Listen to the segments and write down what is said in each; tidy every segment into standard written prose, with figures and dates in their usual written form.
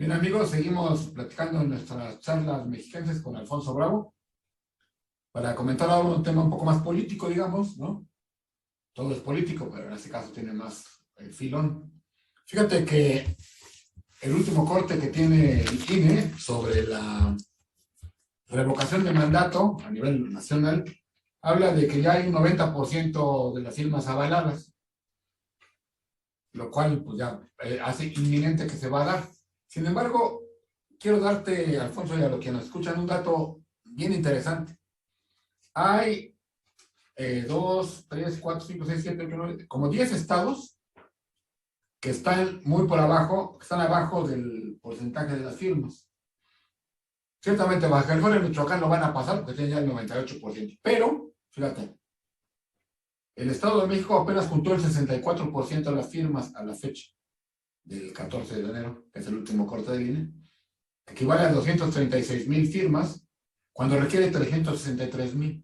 Bien, amigos, seguimos platicando en nuestras charlas mexicanas con Alfonso Bravo para comentar ahora un tema un poco más político, digamos, ¿no? Todo es político, pero en este caso tiene más filón. Fíjate que el último corte que tiene el INE sobre la revocación de mandato a nivel nacional habla de que ya hay un 90% de las firmas avaladas, lo cual pues ya hace inminente que se va a dar. Sin embargo, quiero darte, Alfonso, y a los que nos escuchan, un dato bien interesante. Hay 2, 3, 4, 5, 6, 7, 8, 9, como 10 estados que están muy por abajo, que están abajo del porcentaje de las firmas. Ciertamente Baja California y Michoacán lo van a pasar porque tienen ya el 98%. Pero, fíjate, el Estado de México apenas juntó el 64% de las firmas a la fecha del 14 de enero, que es el último corte del INE, que equivale a 236,000 firmas, cuando requiere 363,000.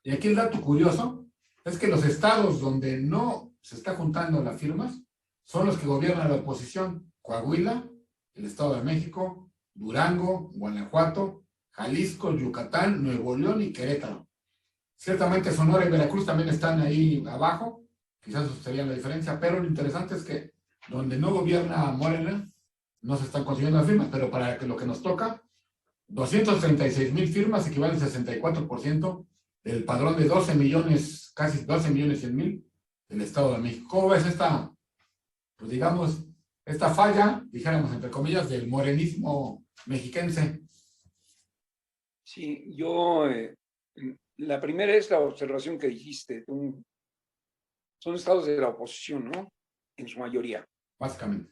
Y aquí el dato curioso es que los estados donde no se está juntando las firmas son los que gobiernan la oposición: Coahuila, el Estado de México, Durango, Guanajuato, Jalisco, Yucatán, Nuevo León y Querétaro. Ciertamente Sonora y Veracruz también están ahí abajo, quizás eso sería la diferencia, pero lo interesante es que donde no gobierna Morena, no se están consiguiendo las firmas, pero para lo que nos toca, 236,000 firmas equivalen al 64% del padrón de 12 millones, casi 12 millones 100,000 del Estado de México. ¿Cómo ves esta, pues digamos, esta falla, dijéramos entre comillas, del morenismo mexiquense? Sí, yo, la primera es la observación que dijiste, son estados de la oposición, ¿no? En su mayoría. Básicamente.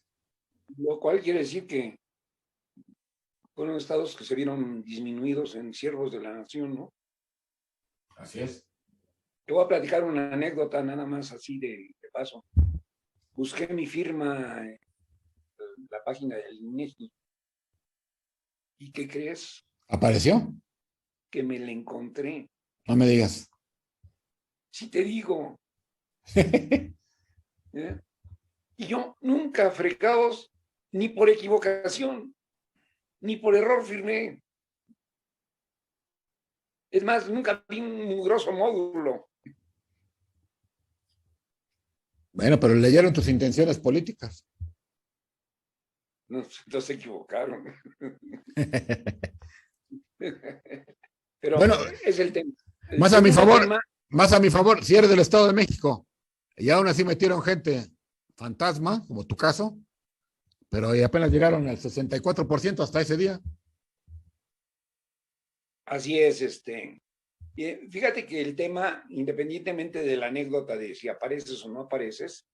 Lo cual quiere decir que fueron estados que se vieron disminuidos en siervos de la nación, ¿no? Así es. Te voy a platicar una anécdota nada más así de paso. Busqué mi firma en la página del INEGI. ¿Y qué crees? ¿Apareció? Que me la encontré. No me digas. Sí te digo. ¿Eh? Y yo nunca, fregados, ni por equivocación, ni por error firmé. Es más, nunca vi un mugroso módulo. Bueno, pero leyeron tus intenciones políticas. No se equivocaron. Pero Bueno, es el tema. El más a mi segundo favor, tema, más a mi favor, si eres del Estado de México, y aún así metieron gente fantasma, como tu caso, pero apenas llegaron al 64% hasta ese día. así es, fíjate que el tema, independientemente de la anécdota de si apareces o no apareces,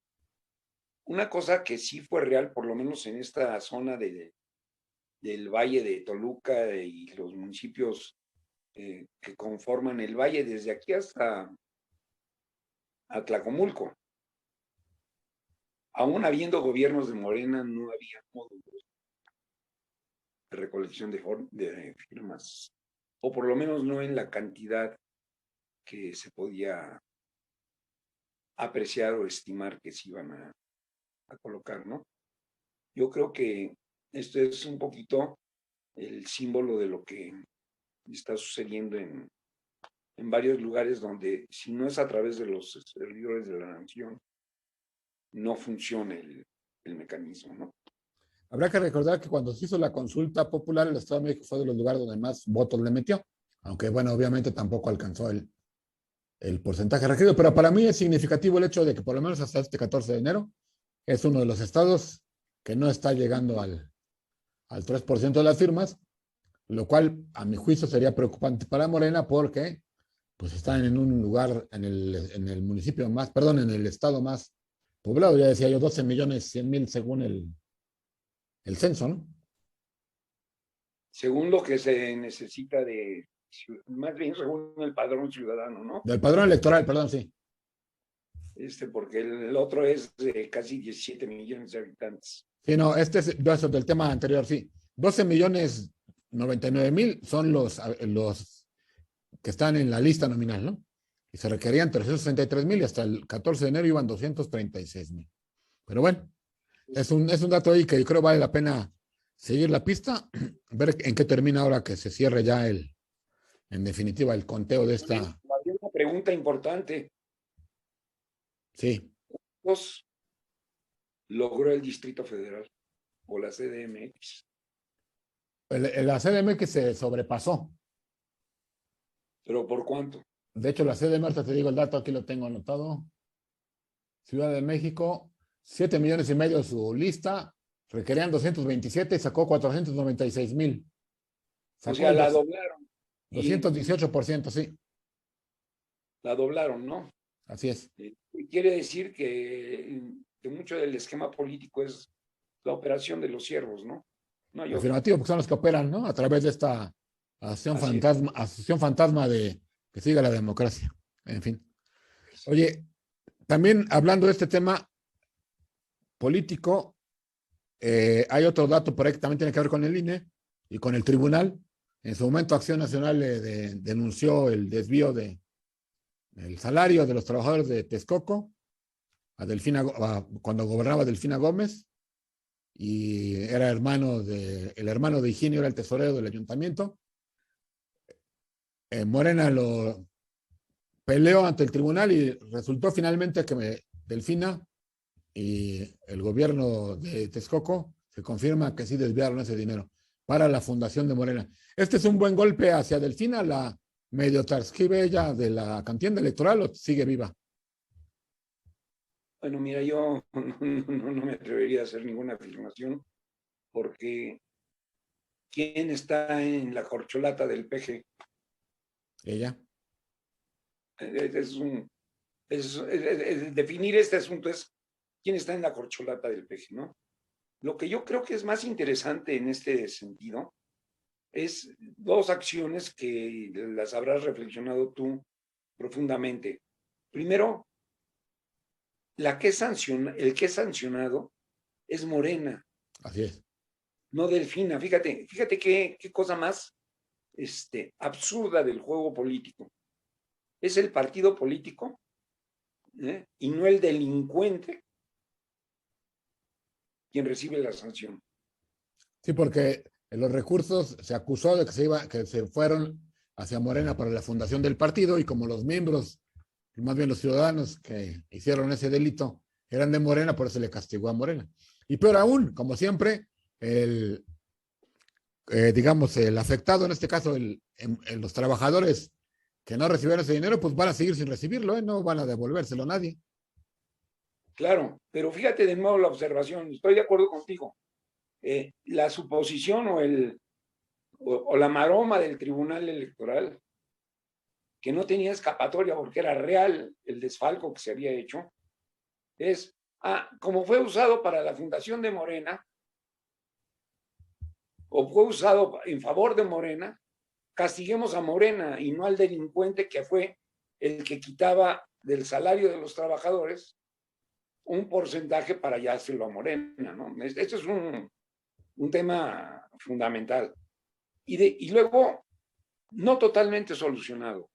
una cosa que sí fue real, por lo menos en esta zona del Valle de Toluca y los municipios que conforman el valle, desde aquí hasta Tlacomulco. Aún habiendo gobiernos de Morena, no había módulos de recolección de firmas, o por lo menos no en la cantidad que se podía apreciar o estimar que se iban a colocar, ¿no? Yo creo que esto es un poquito el símbolo de lo que está sucediendo en varios lugares donde, si no es a través de los servidores de la nación, no funciona el mecanismo, ¿no? Habrá que recordar que cuando se hizo la consulta popular, el Estado de México fue de los lugares donde más votos le metió, aunque bueno, obviamente tampoco alcanzó el porcentaje requerido, pero para mí es significativo el hecho de que por lo menos hasta este 14 de enero es uno de los estados que no está llegando al 3% de las firmas, lo cual a mi juicio sería preocupante para Morena porque pues están en un lugar, en el municipio más, perdón, en el estado más poblado, ya decía yo, 12 millones 100 mil según el censo, ¿no? Según lo que se necesita más bien según el padrón ciudadano, ¿no? Del padrón electoral, perdón, sí. Porque el otro es de casi 17 millones de habitantes. Sí, no, este es del tema anterior, sí. 12 millones 99 mil son los que están en la lista nominal, ¿no? Y se requerían 363,000 y hasta el 14 de enero iban 236,000. Pero bueno, es un dato ahí que yo creo vale la pena seguir la pista, ver en qué termina ahora que se cierre ya en definitiva, el conteo de Habría esta. una pregunta importante. Sí, ¿Cuántos logró el Distrito Federal o la CDMX? la CDMX se sobrepasó. ¿Pero por cuánto? De hecho, la CDMX, te digo el dato, aquí lo tengo anotado. Ciudad de México, 7,5 millones su lista, requerían 227 y sacó 496,000. O Sacó sea, el la doblaron. Y 218%, sí, la doblaron, ¿no? así es. Quiere decir que mucho del esquema político es la operación de los siervos, ¿no? No hay otra. Afirmativo, porque son los que operan, ¿no? A través de esta Así asociación fantasma de que siga la democracia. En fin. es. Oye, también hablando de este tema político, hay otro dato por ahí que también tiene que ver con el INE y con el tribunal. En su momento, Acción Nacional denunció el desvío del salario de los trabajadores de Texcoco cuando gobernaba Delfina Gómez, y era el hermano de Higinio, era el tesorero del ayuntamiento. Morena lo peleó ante el tribunal y resultó finalmente que Delfina y el gobierno de Texcoco se confirma que sí desviaron ese dinero para la fundación de Morena. Este es un buen golpe hacia Delfina, la medio transcribe ella de la contienda electoral o sigue viva. Bueno, mira, yo no me atrevería a hacer ninguna afirmación porque ¿quién está en la corcholata del PG? Ella. Es un, definir este asunto es quién está en la corcholata del PG, ¿no? Lo que yo creo que es más interesante en este sentido es dos acciones que las habrás reflexionado tú profundamente. Primero, el que es sancionado es Morena, Así es. no Delfina. Fíjate qué cosa más absurda del juego político. Es el partido político, y no el delincuente quien recibe la sanción. Sí, porque en los recursos se acusó de que se fueron hacia Morena para la fundación del partido, y como los miembros, y más bien los ciudadanos que hicieron ese delito, eran de Morena, por eso le castigó a Morena. Y peor aún, como siempre, digamos, el afectado, en este caso, los trabajadores que no recibieron ese dinero, pues van a seguir sin recibirlo, ¿eh? No van a devolvérselo a nadie. Claro, pero fíjate de nuevo la observación, estoy de acuerdo contigo. La suposición o la maroma del Tribunal Electoral, que no tenía escapatoria porque era real el desfalco que se había hecho, es, como fue usado para la fundación de Morena, o fue usado en favor de Morena, castiguemos a Morena y no al delincuente que fue el que quitaba del salario de los trabajadores un porcentaje para dárselo a Morena, ¿no? Esto es un tema fundamental. Y luego, no totalmente solucionado,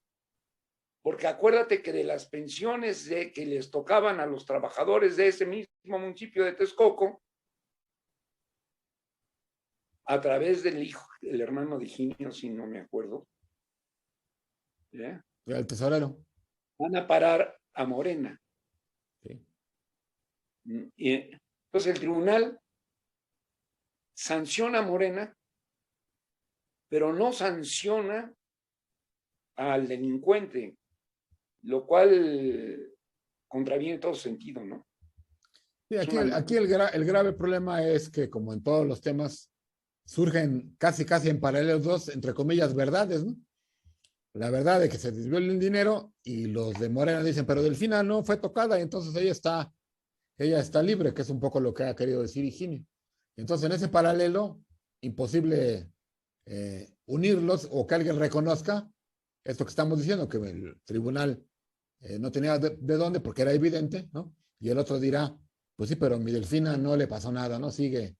porque acuérdate que de las pensiones que les tocaban a los trabajadores de ese mismo municipio de Texcoco, a través del hijo, el hermano de Higinio, si no me acuerdo, ¿ya? El tesorero. Van a parar a Morena. Sí. Y entonces el tribunal sanciona a Morena, pero no sanciona al delincuente, lo cual contraviene todo sentido, ¿no? Sí, Es aquí, una aquí locura. el grave problema es que, como en todos los temas, surgen casi en paralelo dos, entre comillas, verdades, ¿no? La verdad de que se desvió el dinero, y los de Morena dicen, pero Delfina no fue tocada, y entonces ella está libre, que es un poco lo que ha querido decir Higinio. Entonces, en ese paralelo, imposible unirlos o que alguien reconozca esto que estamos diciendo, que el tribunal no tenía de dónde porque era evidente, ¿no? Y el otro dirá, pues sí, pero mi Delfina no le pasó nada, ¿no? Sigue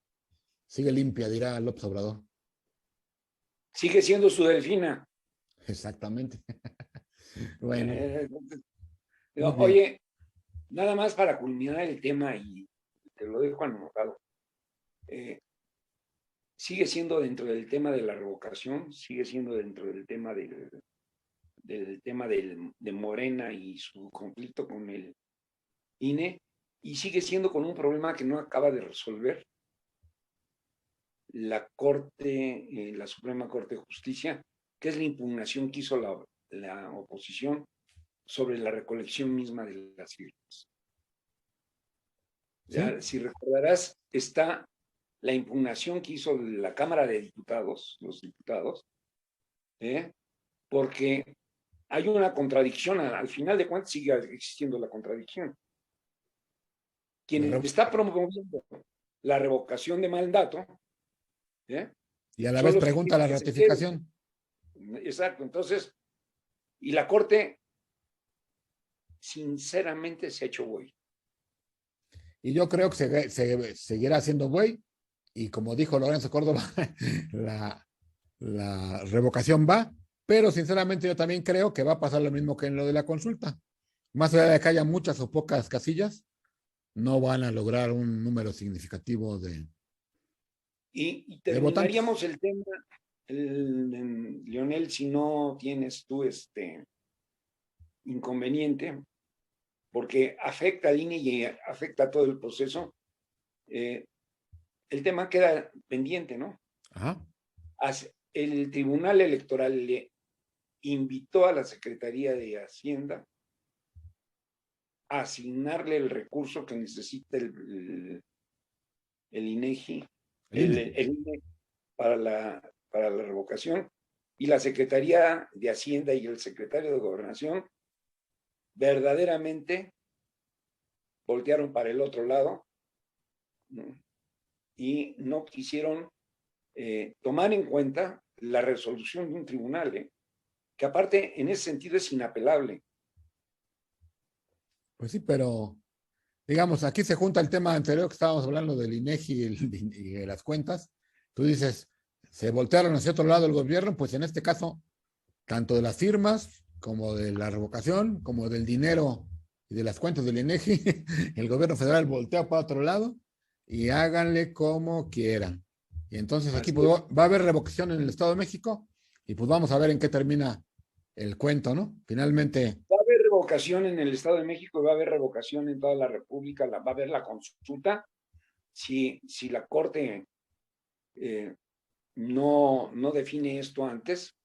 limpia, dirá López Obrador. Sigue siendo su Delfina. Exactamente. Bueno, Eh, muy bien. Oye, nada más para culminar el tema y te lo dejo anotado. sigue siendo dentro del tema de la revocación, sigue siendo dentro del tema de Morena y su conflicto con el INE, y sigue siendo con un problema que no acaba de resolver la Corte, la Suprema Corte de Justicia, que es la impugnación que hizo la oposición sobre la recolección misma de las firmas. ¿Sí? Ya, si recordarás, está la impugnación que hizo la Cámara de Diputados, los diputados, ¿eh? Porque hay una contradicción, al final de cuentas sigue existiendo la contradicción. Quien está promoviendo la revocación de mandato, ¿eh? Y a la Son vez los que pregunta quieren la que se quede. ratificación. Exacto, entonces, y la Corte sinceramente se ha hecho güey. Y yo creo que seguirá siendo güey. Y como dijo Lorenzo Córdoba, la revocación va, pero sinceramente yo también creo que va a pasar lo mismo que en lo de la consulta. Más allá de que haya muchas o pocas casillas, no van a lograr un número significativo Y de votantes. terminaríamos el tema, Leonel, si no tienes tú inconveniente, porque afecta al INE y afecta a todo el proceso. El tema queda pendiente, ¿no? Ajá. El Tribunal Electoral le invitó a la Secretaría de Hacienda a asignarle el recurso que necesita el INEGI, El INE. el INE para la revocación, y la Secretaría de Hacienda y el secretario de Gobernación verdaderamente voltearon para el otro lado, ¿no? Y no quisieron tomar en cuenta la resolución de un tribunal, que aparte en ese sentido es inapelable. Pues sí, pero digamos, aquí se junta el tema anterior que estábamos hablando del INEGI y de las cuentas. Tú dices, se voltearon hacia otro lado el gobierno, pues en este caso, tanto de las firmas como de la revocación, como del dinero y de las cuentas del INEGI, el gobierno federal voltea para otro lado y háganle como quieran. Y entonces aquí Así pues, es. va a haber revocación en el Estado de México y pues vamos a ver en qué termina el cuento, ¿no? Finalmente, Va a haber revocación en el Estado de México, va a haber revocación en toda la República, va a haber la consulta. Si la Corte no define esto antes,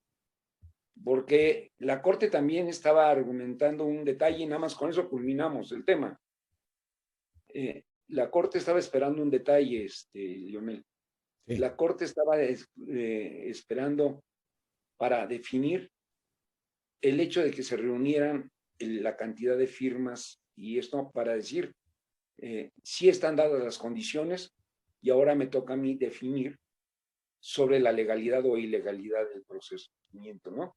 porque la Corte también estaba argumentando un detalle, y nada más con eso culminamos el tema. La Corte estaba esperando un detalle, Lionel. sí. La Corte estaba esperando para definir el hecho de que se reunieran la cantidad de firmas, y esto para decir, si están dadas las condiciones, y ahora me toca a mí definir sobre la legalidad o ilegalidad del procesamiento, ¿no?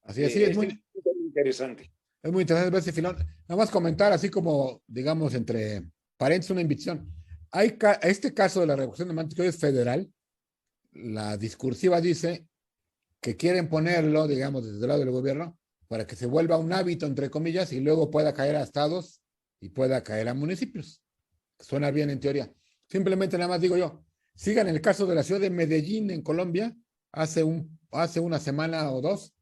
Así es, sí, Este es muy interesante. es muy interesante ver ese filón. Nada más comentar, así como, digamos, entre paréntesis, una invitación. Este caso de la revocación de mandato que hoy es federal, la discursiva dice que quieren ponerlo, digamos, desde el lado del gobierno, para que se vuelva un hábito, entre comillas, y luego pueda caer a estados y pueda caer a municipios. Suena bien en teoría. Simplemente nada más digo yo, sigan el caso de la ciudad de Medellín en Colombia, hace una semana o dos,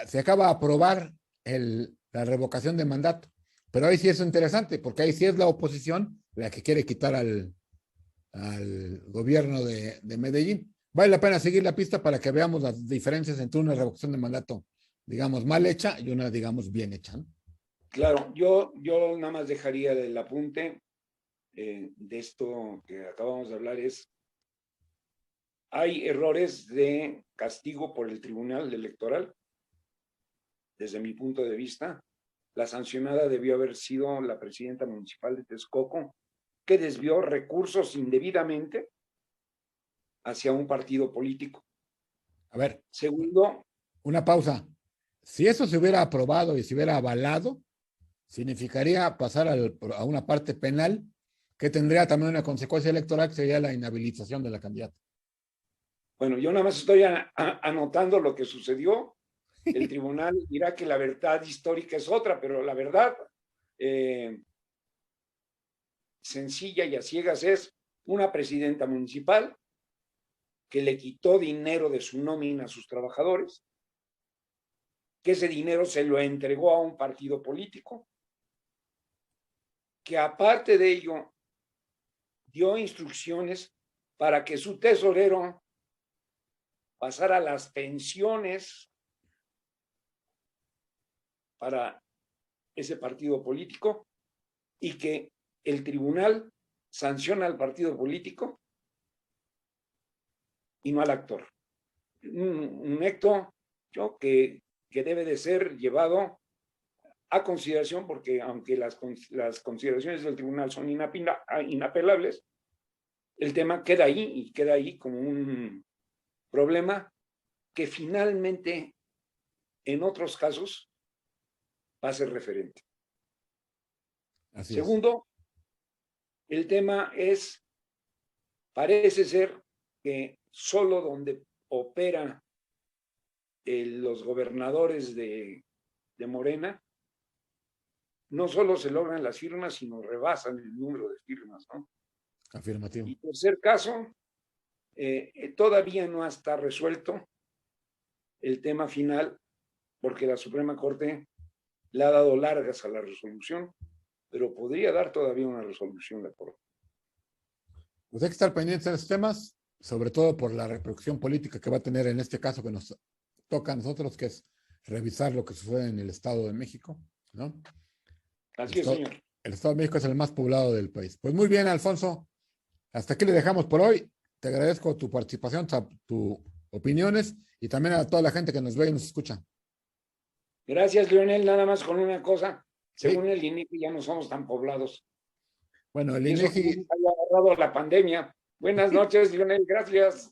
se acaba de aprobar la revocación de mandato. Pero ahí sí es interesante, porque ahí sí es la oposición la que quiere quitar al gobierno de Medellín. Vale la pena seguir la pista para que veamos las diferencias entre una revocación de mandato, digamos, mal hecha y una, digamos, bien hecha, ¿no? Claro, yo nada más dejaría el apunte de esto que acabamos de hablar, hay errores de castigo por el Tribunal Electoral, desde mi punto de vista. La sancionada debió haber sido la presidenta municipal de Texcoco, que desvió recursos indebidamente hacia un partido político. A ver, Segundo, una pausa. Si eso se hubiera aprobado y se hubiera avalado, significaría pasar a una parte penal que tendría también una consecuencia electoral que sería la inhabilitación de la candidata. bueno, yo nada más estoy anotando lo que sucedió. El tribunal dirá que la verdad histórica es otra, pero la verdad sencilla y a ciegas es una presidenta municipal que le quitó dinero de su nómina a sus trabajadores, que ese dinero se lo entregó a un partido político, que aparte de ello dio instrucciones para que su tesorero pasara las pensiones para ese partido político y que el tribunal sanciona al partido político y no al actor. Un acto que debe de ser llevado a consideración, porque aunque las consideraciones del tribunal son inapelables, el tema queda ahí y queda ahí como un problema que finalmente en otros casos va a ser referente. Así Segundo, el tema parece ser que solo donde operan los gobernadores de Morena, no solo se logran las firmas, sino rebasan el número de firmas, ¿no? Afirmativo. Y tercer caso, todavía no está resuelto el tema final, porque la Suprema Corte le ha dado largas a la resolución, pero podría dar todavía una resolución de Corte. Pues hay que estar pendientes de esos temas, sobre todo por la repercusión política que va a tener en este caso que nos toca a nosotros, que es revisar lo que sucede en el Estado de México, ¿no? Así es, señor. El Estado de México es el más poblado del país. Pues muy bien, Alfonso. Hasta aquí le dejamos por hoy. Te agradezco tu participación, tus opiniones y también a toda la gente que nos ve y nos escucha. Gracias, Leonel. Nada más con una cosa. Según Sí. el INEGI ya no somos tan poblados. Bueno, el Y eso INEGI. que haya agarrado la pandemia. Buenas noches, Leonel. Gracias.